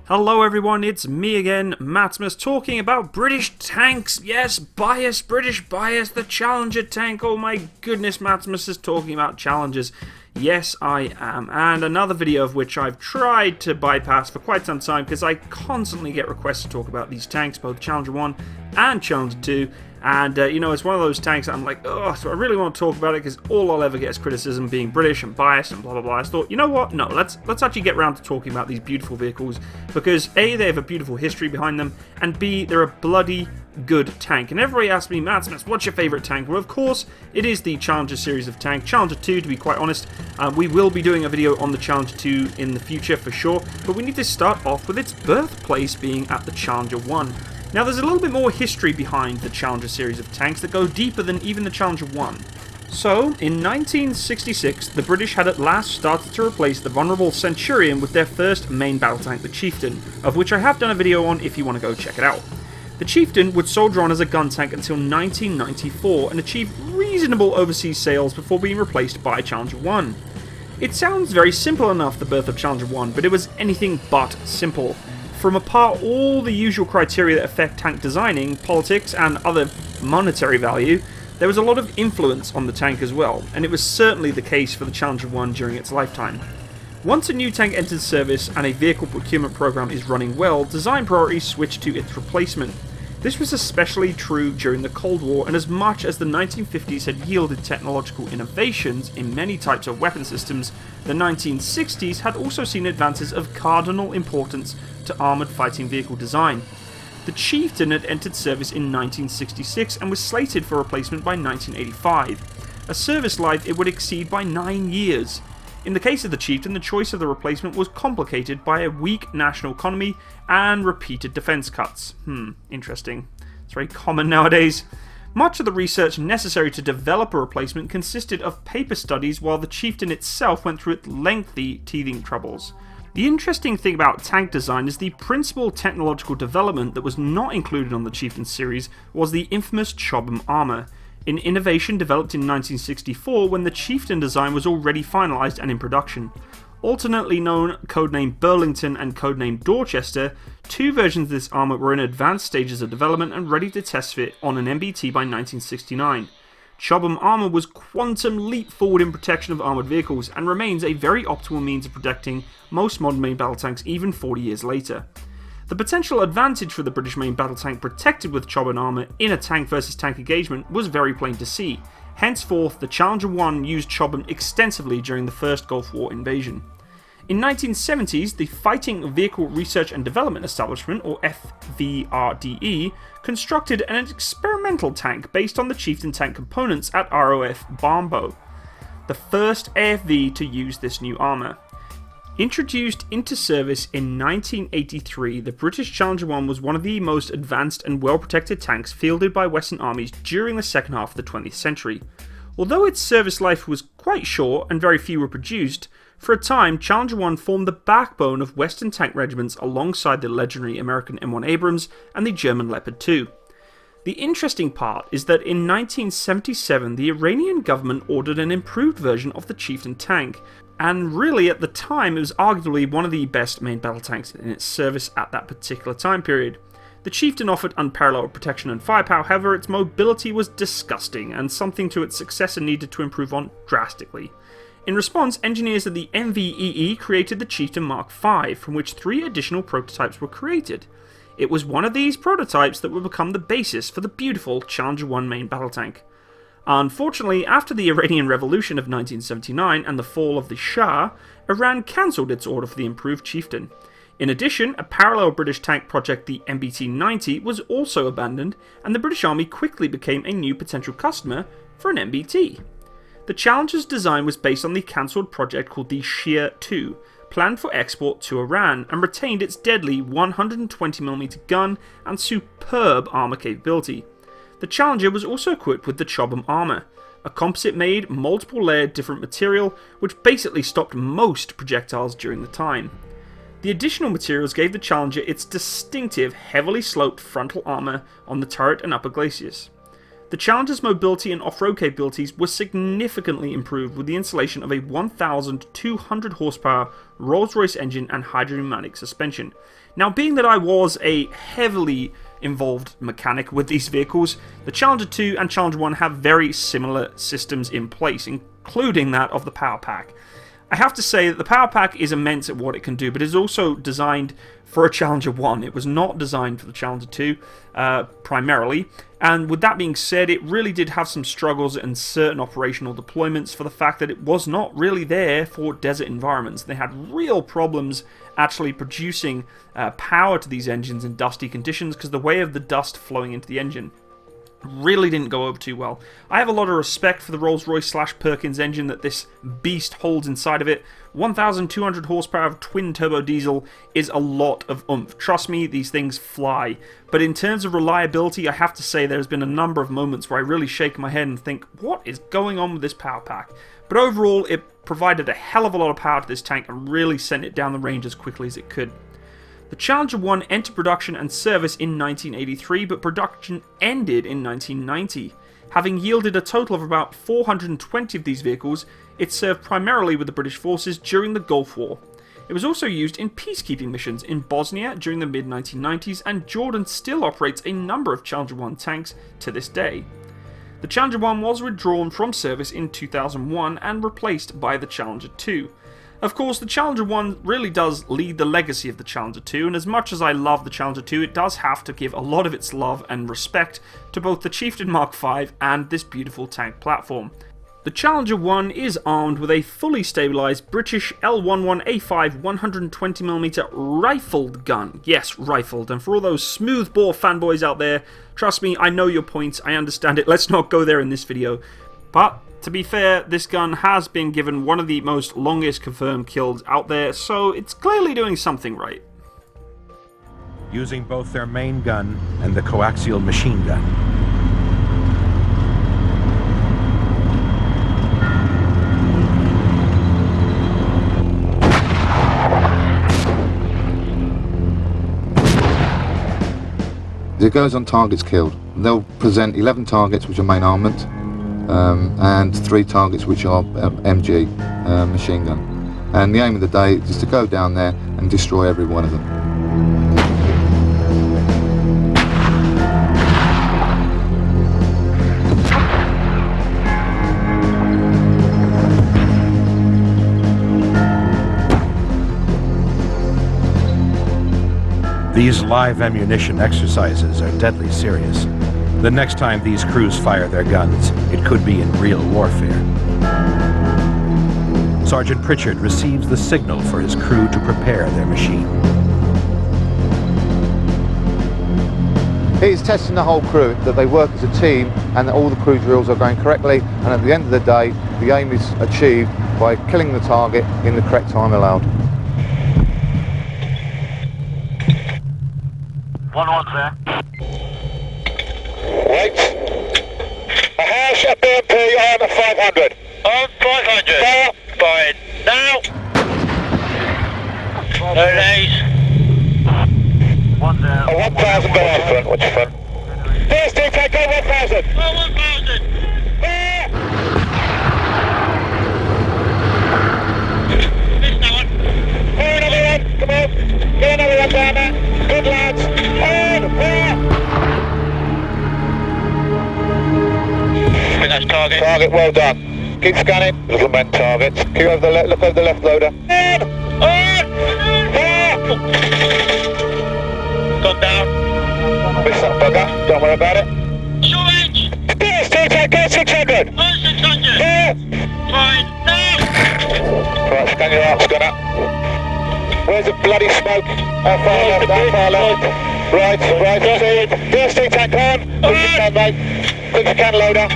Hello everyone, it's me again, Matsimus, talking about British tanks. Yes, bias, British bias, the Challenger tank. Oh my goodness, Matsimus is talking about Challengers. Yes, I am. And another video of which I've tried to bypass for quite some time because I constantly get requests to talk about these tanks, both Challenger 1 and Challenger 2. And, it's one of those tanks that I'm like, oh, so I really want to talk about it because all I'll ever get is criticism being British and biased and blah, blah, blah. I thought, you know what? No, let's actually get around to talking about these beautiful vehicles because A, they have a beautiful history behind them, and B, they're a bloody good tank. And everybody asks me, Matsimus, what's your favourite tank? Well, of course, it is the Challenger series of tank. Challenger 2, to be quite honest. We will be doing a video on the Challenger 2 in the future for sure, but we need to start off with its birthplace being at the Challenger 1. Now, there's a little bit more history behind the Challenger series of tanks that go deeper than even the Challenger 1. So, in 1966, the British had at last started to replace the vulnerable Centurion with their first main battle tank, the Chieftain, of which I have done a video on if you want to go check it out. The Chieftain would soldier on as a gun tank until 1994 and achieve reasonable overseas sales before being replaced by Challenger 1. It sounds very simple enough, the birth of Challenger 1, but it was anything but simple. From apart all the usual criteria that affect tank designing, politics, and other monetary value, there was a lot of influence on the tank as well, and it was certainly the case for the Challenger 1 during its lifetime. Once a new tank enters service and a vehicle procurement program is running well, design priorities switch to its replacement. This was especially true during the Cold War, and as much as the 1950s had yielded technological innovations in many types of weapon systems, the 1960s had also seen advances of cardinal importance to armoured fighting vehicle design. The Chieftain had entered service in 1966 and was slated for replacement by 1985. A service life it would exceed by 9 years. In the case of the Chieftain, the choice of the replacement was complicated by a weak national economy and repeated defence cuts. Interesting. It's very common nowadays. Much of the research necessary to develop a replacement consisted of paper studies, while the Chieftain itself went through its lengthy teething troubles. The interesting thing about tank design is the principal technological development that was not included on the Chieftain series was the infamous Chobham Armour, an innovation developed in 1964 when the Chieftain design was already finalised and in production. Alternately known codename Burlington and codename Dorchester, two versions of this armour were in advanced stages of development and ready to test fit on an MBT by 1969. Chobham Armour was quantum leap forward in protection of armoured vehicles and remains a very optimal means of protecting most modern main battle tanks even 40 years later. The potential advantage for the British main battle tank protected with Chobham Armour in a tank versus tank engagement was very plain to see. Henceforth, the Challenger 1 used Chobham extensively during the first Gulf War invasion. In 1970s, the Fighting Vehicle Research and Development Establishment, or FVRDE, constructed an experimental tank based on the Chieftain tank components at ROF Barnbo, the first AFV to use this new armour. Introduced into service in 1983, the British Challenger 1 was one of the most advanced and well-protected tanks fielded by Western armies during the second half of the 20th century. Although its service life was quite short and very few were produced, for a time Challenger 1 formed the backbone of Western tank regiments alongside the legendary American M1 Abrams and the German Leopard 2. The interesting part is that in 1977 the Iranian government ordered an improved version of the Chieftain tank, and really at the time it was arguably one of the best main battle tanks in its service at that particular time period. The Chieftain offered unparalleled protection and firepower, however its mobility was disgusting and something to its successor needed to improve on drastically. In response, engineers at the MVEE created the Chieftain Mark 5, from which 3 additional prototypes were created. It was one of these prototypes that would become the basis for the beautiful Challenger 1 main battle tank. Unfortunately, after the Iranian Revolution of 1979 and the fall of the Shah, Iran cancelled its order for the improved Chieftain. In addition, a parallel British tank project, the MBT-90, was also abandoned, and the British Army quickly became a new potential customer for an MBT. The Challenger's design was based on the cancelled project called the Shia 2, planned for export to Iran, and retained its deadly 120mm gun and superb armour capability. The Challenger was also equipped with the Chobham Armour, a composite-made, multiple-layered different material which basically stopped most projectiles during the time. The additional materials gave the Challenger its distinctive, heavily sloped frontal armour on the turret and upper glacis. The Challenger's mobility and off-road capabilities were significantly improved with the installation of a 1,200 horsepower Rolls-Royce engine and hydropneumatic suspension. Now, being that I was a heavily involved mechanic with these vehicles, the Challenger 2 and Challenger 1 have very similar systems in place, including that of the power pack. I have to say that the power pack is immense at what it can do, but it is also designed for a Challenger 1. It was not designed for the Challenger 2 primarily, and with that being said, it really did have some struggles in certain operational deployments for the fact that it was not really there for desert environments. They had real problems actually producing power to these engines in dusty conditions because the way of the dust flowing into the engine really didn't go over too well. I have a lot of respect for the Rolls-Royce / Perkins engine that this beast holds inside of it. 1,200 horsepower of twin-turbo diesel is a lot of oomph. Trust me, these things fly. But in terms of reliability, I have to say there's been a number of moments where I really shake my head and think, what is going on with this power pack? But overall, it provided a hell of a lot of power to this tank and really sent it down the range as quickly as it could. The Challenger 1 entered production and service in 1983, but production ended in 1990. Having yielded a total of about 420 of these vehicles, it served primarily with the British forces during the Gulf War. It was also used in peacekeeping missions in Bosnia during the mid-1990s, and Jordan still operates a number of Challenger 1 tanks to this day. The Challenger 1 was withdrawn from service in 2001 and replaced by the Challenger 2. Of course, the Challenger 1 really does lead the legacy of the Challenger 2, and as much as I love the Challenger 2, it does have to give a lot of its love and respect to both the Chieftain Mark 5 and this beautiful tank platform. The Challenger 1 is armed with a fully stabilised British L11A5 120mm rifled gun. Yes, rifled. And for all those smoothbore fanboys out there, trust me, I know your points, I understand it, let's not go there in this video. But to be fair, this gun has been given one of the most longest confirmed kills out there, so it's clearly doing something right. Using both their main gun and the coaxial machine gun. It goes on targets killed. They'll present 11 targets which are main armament, and 3 targets which are MG machine gun. And the aim of the day is to go down there and destroy every one of them. These live ammunition exercises are deadly serious. The next time these crews fire their guns, it could be in real warfare. Sergeant Pritchard receives the signal for his crew to prepare their machine. He is testing the whole crew, that they work as a team and that all the crew drills are going correctly, and at the end of the day, the aim is achieved by killing the target in the correct time allowed. 1-1 there. Right. A HESH, a BMP on 500. On 500. Fire. Fired. Now. Relays. 1 there. A 1,000 bar front. What's your front? First team take on 1,000. Oh, 1,000. Fire. Missed that one. Fire another one. Come on. Get another one down there. Good lads. On. Fire. I think that's target. Target, well done. Keep scanning. Little men targets. Keep over the look over the left loader. On. Fire. Gone down. Miss that bugger. Don't worry about it. Short range. First team take on 600. On 600. Fire. Fired. Now. Right, scan your arcs, gunner. Where's the bloody smoke? How far left? How far left? Right, see. First team tank on. Quick as you can, mate. Quick as you can, loader.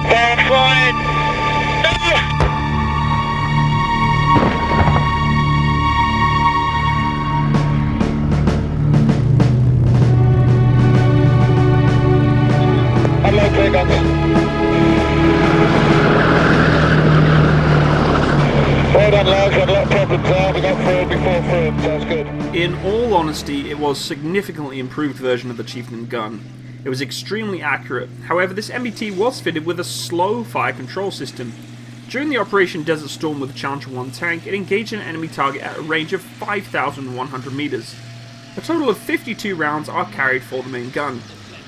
Fire. Fired. Now. Unload clear guns. Well done, lads. Had a lot of problems there. We got through before through. Sounds good. In all honesty, it was a significantly improved version of the Chieftain gun. It was extremely accurate. However, this MBT was fitted with a slow fire control system. During the Operation Desert Storm with the Challenger 1 tank, it engaged an enemy target at a range of 5,100 meters. A total of 52 rounds are carried for the main gun.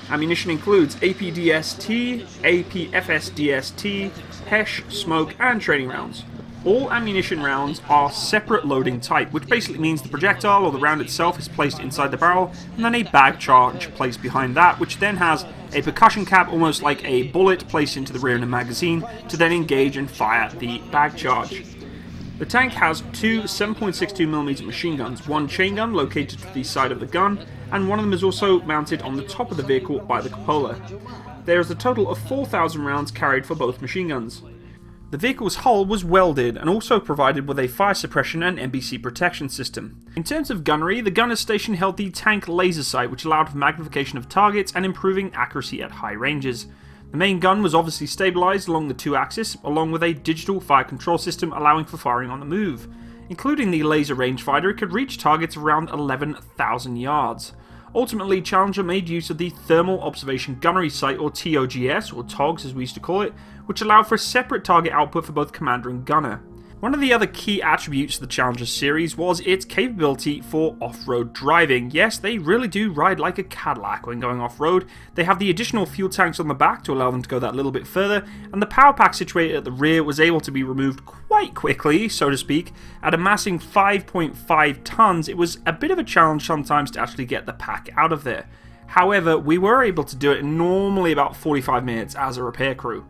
Ammunition includes APDS-T, APFSDS-T, HESH, smoke, and training rounds. All ammunition rounds are separate loading type, which basically means the projectile or the round itself is placed inside the barrel, and then a bag charge placed behind that, which then has a percussion cap, almost like a bullet, placed into the rear of the magazine to then engage and fire the bag charge. The tank has two 7.62mm machine guns, one chain gun located to the side of the gun, and one of them is also mounted on the top of the vehicle by the cupola. There is a total of 4,000 rounds carried for both machine guns. The vehicle's hull was welded and also provided with a fire suppression and NBC protection system. In terms of gunnery, the gunner's station held the tank laser sight, which allowed for magnification of targets and improving accuracy at high ranges. The main gun was obviously stabilised along the two axes, along with a digital fire control system allowing for firing on the move. Including the laser rangefinder, it could reach targets around 11,000 yards. Ultimately, Challenger made use of the Thermal Observation Gunnery Sight, or TOGS, or TOGS as we used to call it, which allowed for a separate target output for both commander and gunner. One of the other key attributes of the Challenger series was its capability for off-road driving. Yes, they really do ride like a Cadillac when going off-road. They have the additional fuel tanks on the back to allow them to go that little bit further, and the power pack situated at the rear was able to be removed quite quickly, so to speak. At amassing 5.5 tons, it was a bit of a challenge sometimes to actually get the pack out of there. However, we were able to do it in normally about 45 minutes as a repair crew.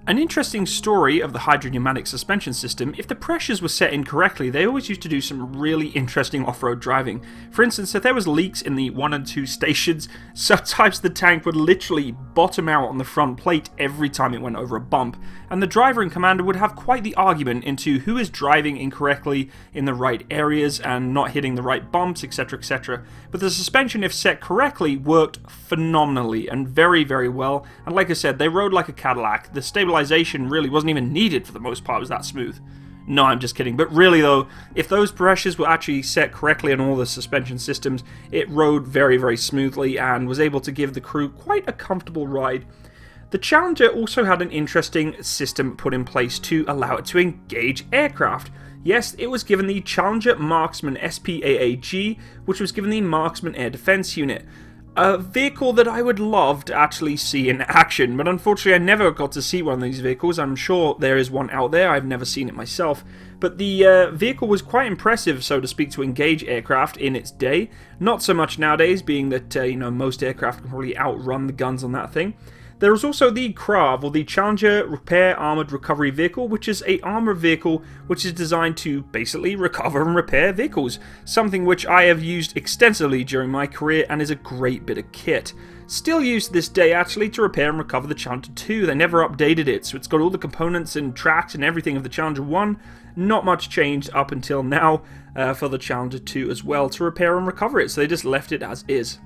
An interesting story of the Hydropneumatic Suspension system: if the pressures were set incorrectly, they always used to do some really interesting off-road driving. For instance, if there was leaks in the 1 and 2 stations, sometimes the tank would literally bottom out on the front plate every time it went over a bump, and the driver and commander would have quite the argument into who is driving incorrectly in the right areas and not hitting the right bumps, etc, etc. But the suspension, if set correctly, worked phenomenally and very, very well, and like I said, they rode like a Cadillac. The stabilization really wasn't even needed for the most part, it was that smooth. No, I'm just kidding. But really though, if those pressures were actually set correctly on all the suspension systems, it rode very, very smoothly and was able to give the crew quite a comfortable ride. The Challenger also had an interesting system put in place to allow it to engage aircraft. Yes, it was given the Challenger Marksman SPAAG, which was given the Marksman Air Defense Unit. A vehicle that I would love to actually see in action, but unfortunately I never got to see one of these vehicles. I'm sure there is one out there, I've never seen it myself. But the vehicle was quite impressive, so to speak, to engage aircraft in its day. Not so much nowadays, being that most aircraft can probably outrun the guns on that thing. There is also the CRAV, or the Challenger Repair Armoured Recovery Vehicle, which is an armoured vehicle which is designed to basically recover and repair vehicles, something which I have used extensively during my career and is a great bit of kit. Still used to this day actually to repair and recover the Challenger 2, they never updated it, so it's got all the components and tracks and everything of the Challenger 1, not much changed up until now for the Challenger 2 as well to repair and recover it, so they just left it as is.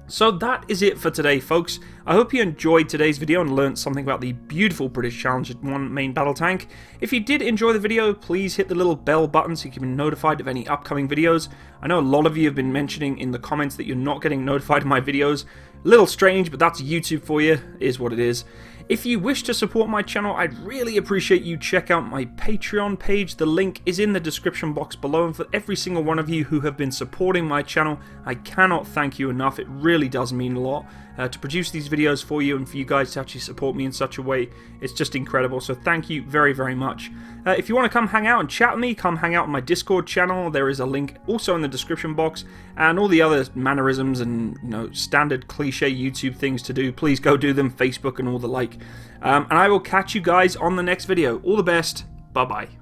So that is it for today, folks. I hope you enjoyed today's video and learned something about the beautiful British Challenger 1 main battle tank. If you did enjoy the video, please hit the little bell button so you can be notified of any upcoming videos. I know a lot of you have been mentioning in the comments that you're not getting notified of my videos. A little strange, but that's YouTube for you, is what it is. If you wish to support my channel, I'd really appreciate you check out my Patreon page. The link is in the description box below, and for every single one of you who have been supporting my channel, I cannot thank you enough. It really does mean a lot to produce these videos for you and for you guys to actually support me in such a way. It's just incredible, so thank you very, very much. If you want to come hang out and chat with me, come hang out on my Discord channel. There is a link also in the description box, and all the other mannerisms and standard cliche YouTube things to do, please go do them, Facebook and all the like. And I will catch you guys on the next video. All the best. Bye bye.